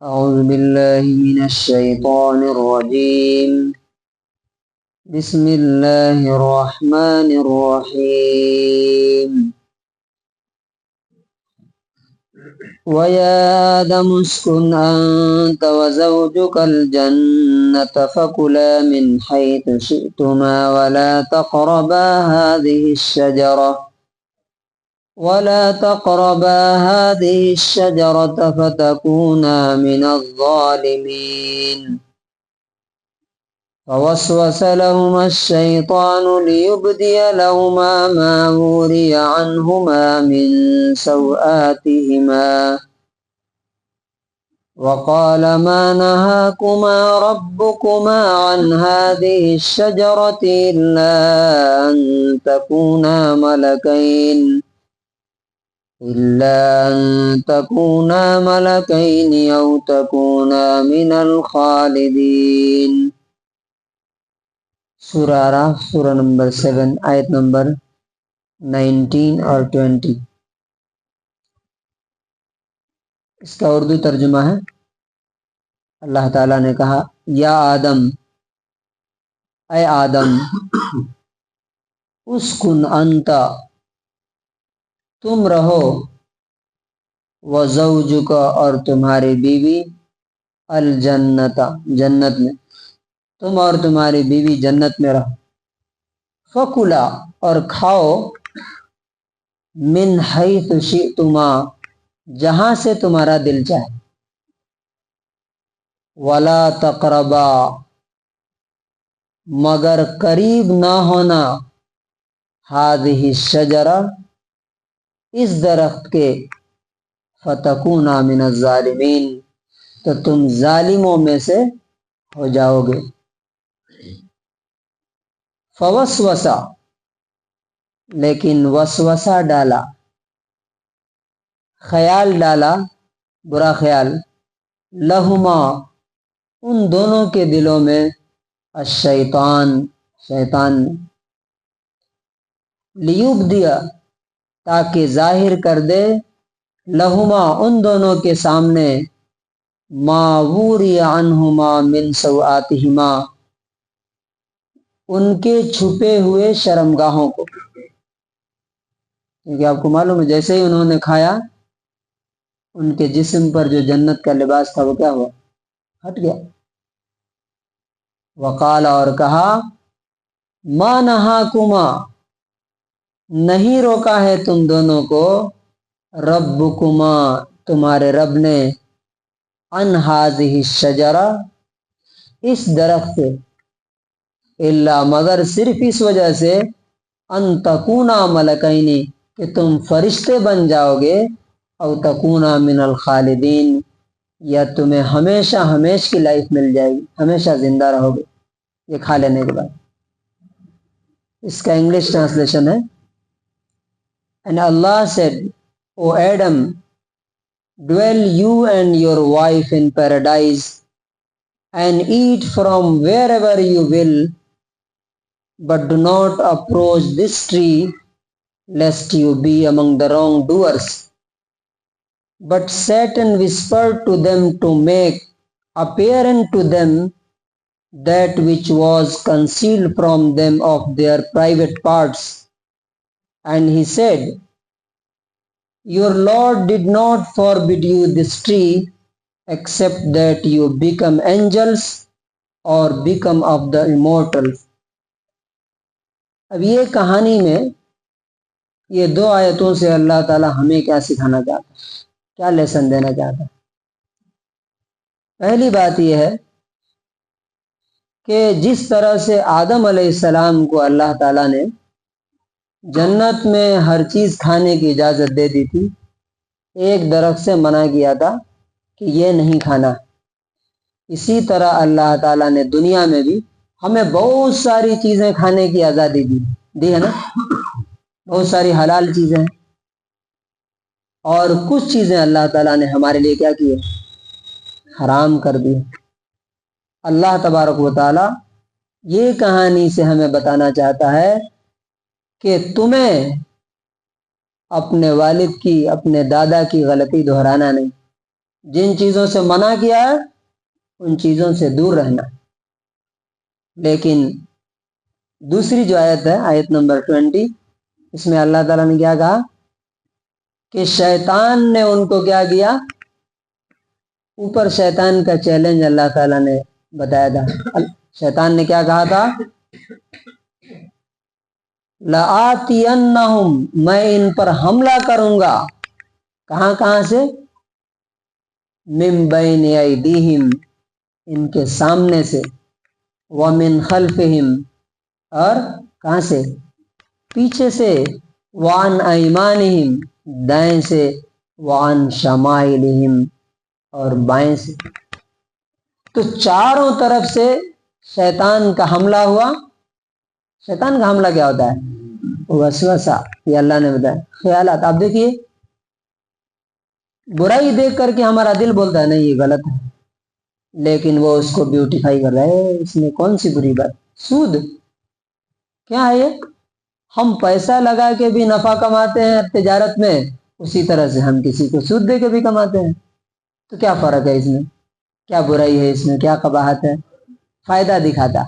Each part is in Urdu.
أعوذ بالله من الشيطان الرجيم. بسم الله الرحمن الرحيم. ويا آدم اسكن أنت وزوجك الجنة فكلا من حيث شئتما ولا تقربا هذه الشجرة فتكونا من الظالمين. فوسوس لهما الشيطان ليبدي لهما ما وري عنهما من سوآتهما وقال ما نهاكما ربكما عن هذه الشجرة إلا أن تكونا ملكين أو تكونا من الخالدين. سورہ اعراف سورہ نمبر 7 آیت نمبر 19 اور 20. اس کا اردو ترجمہ ہے، اللہ تعالیٰ نے کہا یا آدم، اے آدم، اسکن انت، تم رہو، وزوجک، اور تمہاری بیوی، الجنت، جنت میں، تم اور تمہاری بیوی جنت میں رہو، فکلا، اور کھاؤ، من حیث شئتما، جہاں سے تمہارا دل چاہے، ولا تقربا، مگر قریب نہ ہونا، ہذہ الشجرہ، اس درخت کے، فتکونا من الظالمین، تو تم ظالموں میں سے ہو جاؤ گے. فوسوسا، لیکن وسوسہ ڈالا، خیال ڈالا، برا خیال، لہما، ان دونوں کے دلوں میں، الشیطان، شیطان نے، لیبدیا، تاکہ ظاہر کر دے، لہما، ان دونوں کے سامنے، ما وری عنہما من سوآتہما، ان کے چھپے ہوئے شرمگاہوں کو، کیونکہ آپ کو معلوم ہے جیسے ہی انہوں نے کھایا، ان کے جسم پر جو جنت کا لباس تھا وہ کیا ہوا، ہٹ گیا. وقال، اور کہا، ما نہاکما، نہیں روکا ہے تم دونوں کو، ربکما، تمہارے رب نے، عن ہذہ الشجرہ، اس درخت سے، الا، مگر صرف اس وجہ سے، ان تکونا ملکین، کہ تم فرشتے بن جاؤ گے، او تکونا من الخالدین، یا تمہیں ہمیشہ ہمیش کی لائف مل جائے گی، ہمیشہ زندہ رہو گے یہ کھا لینے کے بعد. اس کا انگلش ٹرانسلیشن ہے، And Allah said, O Adam, dwell you and your wife in paradise, and eat from wherever you will, but do not approach this tree, lest you be among the wrongdoers. But Satan whispered to them to make apparent to them that which was concealed from them of their private parts. And he said, Your Lord did not forbid you this tree, except that you become angels or become of the immortals. اب یہ کہانی میں یہ دو آیتوں سے اللہ تعالیٰ ہمیں کیا سکھانا چاہتا ہے، کیا لیسن دینا چاہتا ہے؟ پہلی بات یہ ہے کہ جس طرح سے آدم علیہ السلام کو اللہ تعالیٰ نے جنت میں ہر چیز کھانے کی اجازت دے دی تھی، ایک درخت سے منع کیا تھا کہ یہ نہیں کھانا، اسی طرح اللہ تعالیٰ نے دنیا میں بھی ہمیں بہت ساری چیزیں کھانے کی آزادی دی ہے نا، بہت ساری حلال چیزیں ہیں، اور کچھ چیزیں اللہ تعالیٰ نے ہمارے لیے کیا کی ہے، حرام کر دی. اللہ تبارک و تعالیٰ یہ کہانی سے ہمیں بتانا چاہتا ہے کہ تمہیں اپنے والد کی، اپنے دادا کی غلطی دہرانا نہیں. جن چیزوں سے منع کیا ہے ان چیزوں سے دور رہنا. لیکن دوسری جو آیت ہے آیت نمبر 20، اس میں اللہ تعالیٰ نے کیا کہا کہ شیطان نے ان کو کیا کیا. اوپر شیطان کا چیلنج اللہ تعالیٰ نے بتایا تھا. شیطان نے کیا کہا تھا؟ لَآتِيَنَّهُمْ، میں ان پر حملہ کروں گا. کہاں کہاں سے؟ مِن بَيْنِ أَيْدِيهِمْ، ان کے سامنے سے، وَمِن خَلْفِهِمْ، اور کہاں سے؟ پیچھے سے، وَعَنْ أَيْمَانِهِمْ، دائیں سے، وَعَنْ شَمَائِلِهِمْ، اور بائیں سے. تو چاروں طرف سے شیطان کا حملہ ہوا. شیطان کا حملہ کیا ہوتا ہے؟ وسوسہ. یہ اللہ نے بتایا. خیالات. آپ دیکھیے برائی دیکھ کر کے ہمارا دل بولتا ہے نہیں یہ غلط ہے، لیکن وہ اس کو بیوٹیفائی کر رہا ہے. اس میں کون سی بری بات؟ سود. کیا ہے یہ؟ ہم پیسہ لگا کے بھی نفع کماتے ہیں تجارت میں، اسی طرح سے ہم کسی کو سود دے کے بھی کماتے ہیں. تو کیا فرق ہے اس میں؟ کیا برائی ہے اس میں؟ کیا قباحت ہے؟ فائدہ دکھاتا.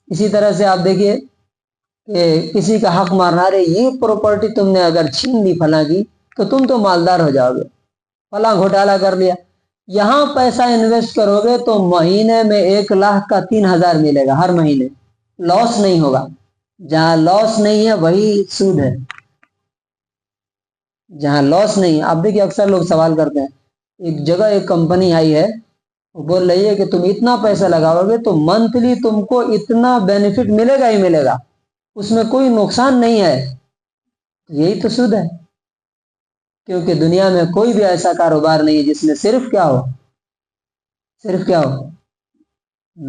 اسی طرح سے آپ دیکھیے کہ کسی کا حق مارنا، رہے یہ پراپرٹی تم نے اگر چھین لی فلاں کی تو تم تو مالدار ہو جاؤ گے، فلاں گھوٹالہ کر لیا. یہاں پیسہ انویسٹ کرو گے تو مہینے میں 1,00,000 کا 3,000 ملے گا ہر مہینے. لاس نہیں ہوگا. جہاں لاس نہیں ہے وہی سود ہے. جہاں لاس نہیں ہے. آپ دیکھیے اکثر لوگ سوال کرتے ہیں، ایک جگہ ایک کمپنی آئی ہے، وہ بول رہی ہے کہ تم اتنا پیسہ لگاؤ گے تو منتھلی تم کو اتنا بینیفٹ ملے گا ہی ملے گا، اس میں کوئی نقصان نہیں ہے. یہی تو سود ہے. کیونکہ دنیا میں کوئی بھی ایسا کاروبار نہیں ہے جس میں صرف کیا ہو؟ صرف کیا ہو؟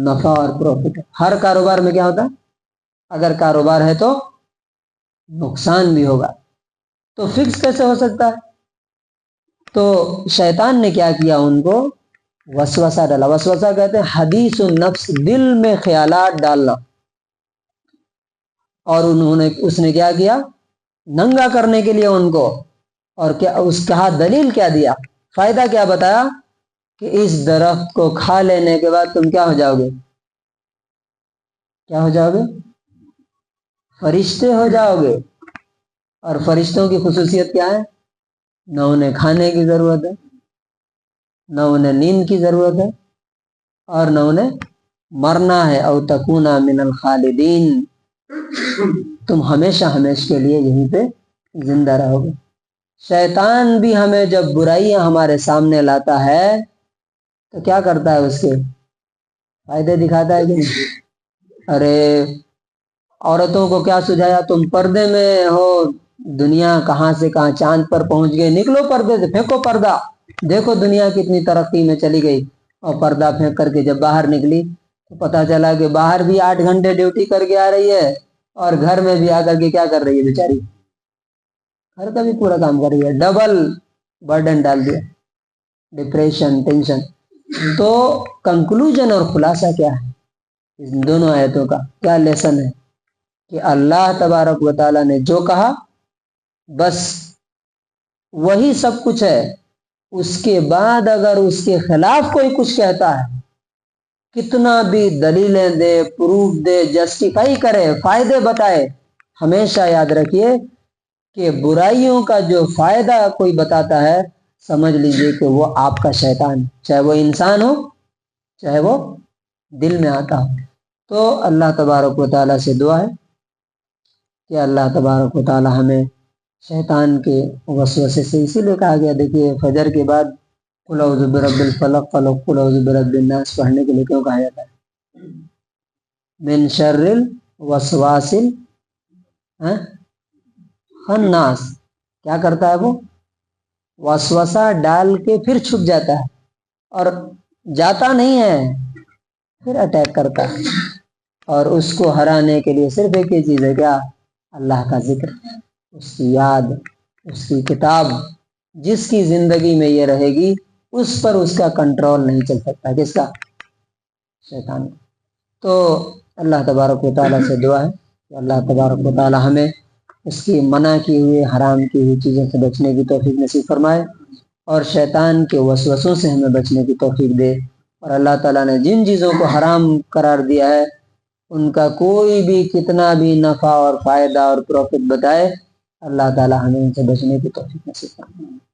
نفع اور پروفٹ. ہر کاروبار میں کیا ہوتا ہے؟ اگر کاروبار ہے تو نقصان بھی ہوگا. تو فکس کیسے ہو سکتا ہے؟ تو شیطان نے کیا کیا؟ ان کو وسوسہ ڈالا. وسوسہ کہتے ہیں حدیث النفس، دل میں خیالات ڈالنا. اور اس نے کیا کیا؟ ننگا کرنے کے لیے ان کو. اور کیا اس کا دلیل کیا دیا؟ فائدہ کیا بتایا؟ کہ اس درخت کو کھا لینے کے بعد تم کیا ہو جاؤ گے؟ کیا ہو جاؤ گے؟ فرشتے ہو جاؤ گے. اور فرشتوں کی خصوصیت کیا ہے؟ نہ انہیں کھانے کی ضرورت ہے، نہ انہیں نیند کی ضرورت ہے، اور نہ انہیں مرنا ہے. او تکونا من الخالدین، تم ہمیشہ ہمیشہ کے لیے یہیں پہ زندہ رہو گے. شیطان بھی ہمیں جب برائیاں ہمارے سامنے لاتا ہے تو کیا کرتا ہے؟ اس کے فائدے دکھاتا ہے کہ نہیں؟ ارے عورتوں کو کیا سجھایا؟ تم پردے میں ہو، دنیا کہاں سے کہاں چاند پر پہنچ گئے، نکلو پردے سے، پھینکو پردہ. دیکھو دنیا کتنی ترقی میں چلی گئی. اور پردہ پھینک کر کے جب باہر نکلی تو پتا چلا کہ باہر بھی 8 گھنٹے ڈیوٹی کر کے آ رہی ہے، اور گھر میں بھی آ کر کے کیا کر رہی ہے بیچاری؟ گھر کا بھی پورا کام کر رہی ہے. ڈبل برڈن ڈال دیا، ڈپریشن، ٹینشن. تو کنکلوژن اور خلاصہ کیا ہے ان دونوں آیتوں کا؟ کیا لیسن ہے؟ کہ اللہ تبارک و تعالیٰ نے جو کہا بس وہی سب کچھ ہے. اس کے بعد اگر اس کے خلاف کوئی کچھ کہتا ہے، کتنا بھی دلیلیں دے، پروف دے، جسٹیفائی کرے، فائدے بتائے، ہمیشہ یاد رکھیے کہ برائیوں کا جو فائدہ کوئی بتاتا ہے سمجھ لیجئے کہ وہ آپ کا شیطان، چاہے وہ انسان ہو چاہے وہ دل میں آتا ہو. تو اللہ تبارک و تعالیٰ سے دعا ہے کہ اللہ تبارک و تعالیٰ ہمیں شیطان کے وسوسے سے، اسی لیے کہا گیا دیکھیے فجر کے بعد قل اعوذ برب الفلق، قل اعوذ برب الناس پڑھنے کے لیے کیوں کہا جاتا ہے؟ من شر الوسواس الخناس. کیا کرتا ہے وہ؟ وسوسہ ڈال کے پھر چھپ جاتا ہے، اور جاتا نہیں ہے، پھر اٹیک کرتا ہے. اور اس کو ہرانے کے لیے صرف ایک ہی چیز ہے، کیا؟ اللہ کا ذکر، اس کی یاد، اس کی کتاب. جس کی زندگی میں یہ رہے گی اس پر اس کا کنٹرول نہیں چل سکتا. کس کا؟ شیطان. تو اللہ تبارک و تعالیٰ سے دعا ہے کہ اللہ تبارک و تعالیٰ ہمیں اس کی منع کی ہوئی، حرام کی ہوئی چیزوں سے بچنے کی توفیق نصیب فرمائے. اور شیطان کے وسوسوں سے ہمیں بچنے کی توفیق دے۔ اور اللہ تعالیٰ نے جن چیزوں کو حرام قرار دیا ہے ان کا کوئی بھی کتنا بھی نفع اور فائدہ اور پروفٹ بتائے، اللہ تعالیٰ ہمیں ان سے بچنے کی توفیق نصیب فرمائے۔